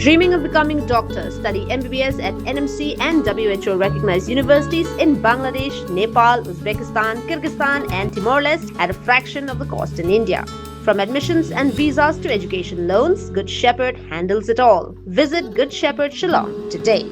Dreaming of becoming doctor? Study MBBS at NMC and WHO recognized universities in Bangladesh, Nepal, Uzbekistan, Kyrgyzstan and Timor-Leste at a fraction of the cost in India. From admissions and visas to education loans, Good Shepherd handles it all. Visit Good Shepherd Shillong today.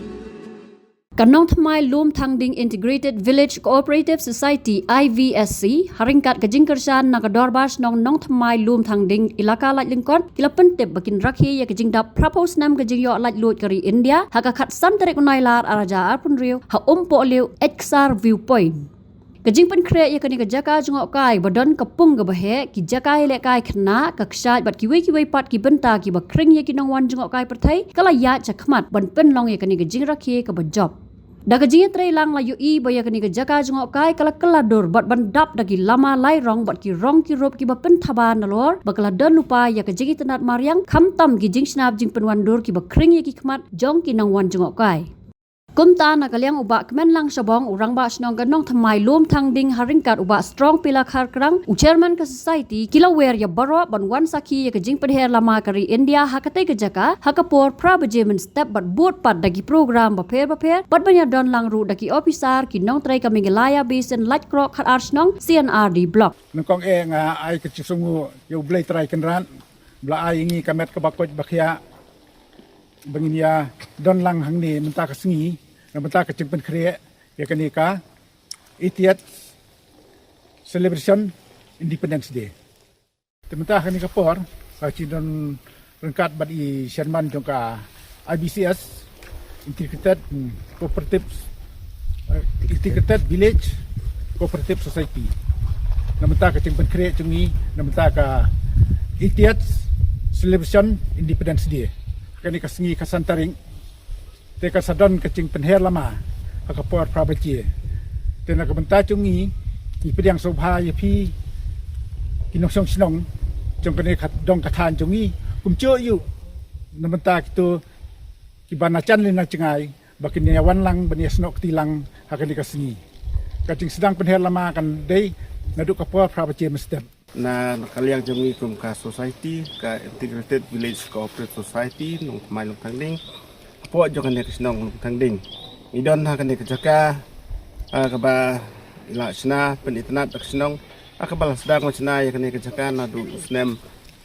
Kanong Thamai Lum Thangding Integrated Village Cooperative Society IVSC haringkat kajingkersan nagadorbas nong Thamai Lum Thangding ilaka laj lingkon kilapentep bakin rakhi ya kajingdap propose nam kajingyo laj lot kari India hakakat santarik unailar araja arpun riu ha umpo liu XR viewpoint. Kajing penkre ya kani kajaka jungok kai badon kapung gabahe ki jakai le kai khna kaksat bat kiwi pat ki benta ki bakring ya kinong wan jungok kai perthai kala ya chakmat ban pen long ya kani kajing rakhi ka bajob. Daga jia tray lang la yu baya kani ke jaka jungok kai kala kelador bat bandap dagi lama lai rong bat ki rong ki rop ki bapen thaban nalor bakala don lupa ya ke jigi tenat mariang khamtam ki jing snap jing penwandur ki bakring ya ki khmat jong ki nang wan jungok kai. Kumta nakaliang ubak kemen lang sabong urang ba snong ganong Thamai Lum Thangding haringkat ubak strong pila khar kerang u chairman ke society kilawer ya baro ban wan saki ya ke jing pedher lama kari India hakate ke jaka hakapor prabajemen step bat boot pat dagi program baper bat banya don lang ru dagi officer ki nong trai kami gelaya basin light krok khat arsnong CNRD block nongkong nga ai ke chisungu yo blai trai kenran bla ai ngi kamet ke bakoj bakhya banginya don lang hangni menta ka singi menta ka chimpen khre ya kanika itiat celebration Independence Day menta ka ni kapor ka chidon rengkat bad I Sherman jongka IBCS Integrated Village Cooperative Society namenta ka chimpen khre chungi namenta ka itiat celebration Independence Day kani kasengi kasantaring te kasadon kacing penher lama hakapor prabaji te nakabenta chungi ipediang sobha yapi kinong sinong jong kani khat dong kathan chungi kumcho yu namenta kitu kibana chanlin na chengai bakin yawan lang bani snok tilang hakani kasengi kacing sedang penher lama kan dei naduk kapor prabaji mestep na nakaliang jami kum ka society ka Integrated Village Cooperative Society nung Thamai Lum Thangding po jokan ne kisnong Lum Thangding idon ha kan kejaka kaba ila sna penitnat kisnong akabal sedang macna ya kan kejaka na du usnem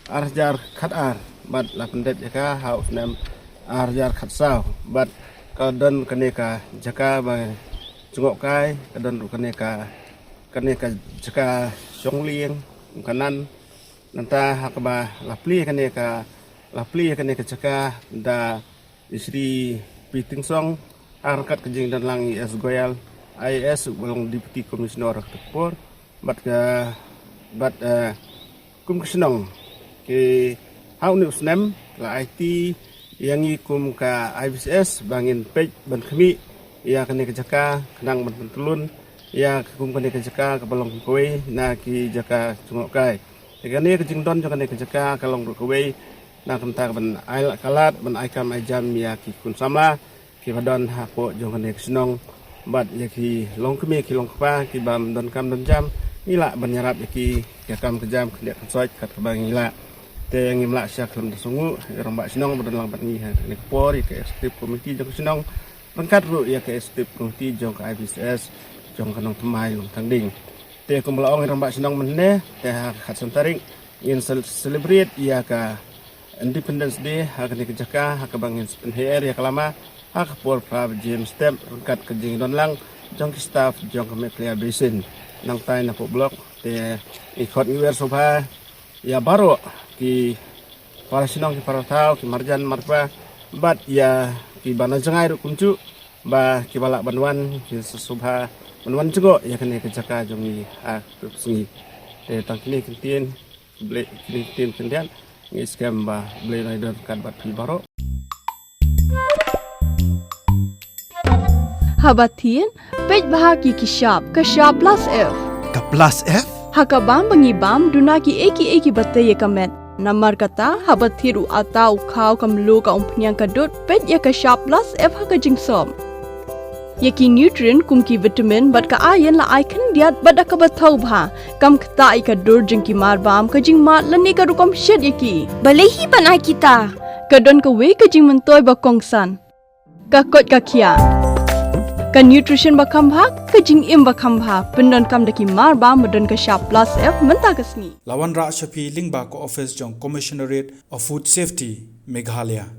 arjar khatar bat la pendet jaka ha usnem arjar khatsau bat kadon kan ka jaka ba jungok kai kadon kan ka jaka songlieng kanan nanta hakaba lapli kane ka caka da Isri Piting Song arkat kejing dan lang IS Goyal IS belum Deputy Commissioner Tekpor bat kum kesenong ke hau ni usnem la IT yang ikum ka IBCS bangin page ban kami ya kane ka caka kenang ban telun ya kum kane ka jaka ka balong kowe na ki jaka jungok kai kane ka jingdon jaka ka jaka kalong kowe na kanta ban ai kalat ban ai kam ai jam ya ki kun sama ki badon ha po jong kane snong bat ya ki long kemi ki long pa ki bam don kam don jam ila ban nyarap ya ki kam ke jam kene kan soi kat bang ila te ngimla syak lam sungu ramba snong badon lang bat ni ha ni por ke executive committee jong snong bangkat ru ya ke executive committee jong ka IBCS jong kanong Thamai Lum Thangding te kumblaong rambak sinong meneh te khat santaring in celebrate ya ka Independence Day ha ka kejaka ha ka bangin penher ya kalama ha ka por pra James step kat kejing don lang jong staff jong ka Meklia Basin nang tai na po blok te ikot iwer sobha ya baro ki para sinong ki para tau ki marjan marpa bat ya ki bana jangai ru kuncu ba ki balak banwan ki sobha Menuan juga ya kena kejaka jongi singi tangkini kentien ble kentien kendian ngi scam ba ble rider kan bat baro habatin pej bahagi kishap plus F ka plus F hakabam bangibam dunaki eki batte ye kamet namar kata habathiru atau khau kamlu ka umpnyang kadut pej ya kishap plus F hakajingsom Yaki nutrient kumki vitamin bat ka iron la icon diat bada ka bathau bha kam khta ika dur jing ki mar bam ka jing ma lani ka rukom shed yaki balehi banai kita Kadon ka we ka jing mentoy ba kongsan. Ka kot ka kia. Ka nutrition ba khambha ka jing im ba khambha pendon kam daki mar ba medon ka sharp plus F menta ka sngi. Lawan Ra Shafi Lingba ko office jong Commissionerate of Food Safety Meghalaya.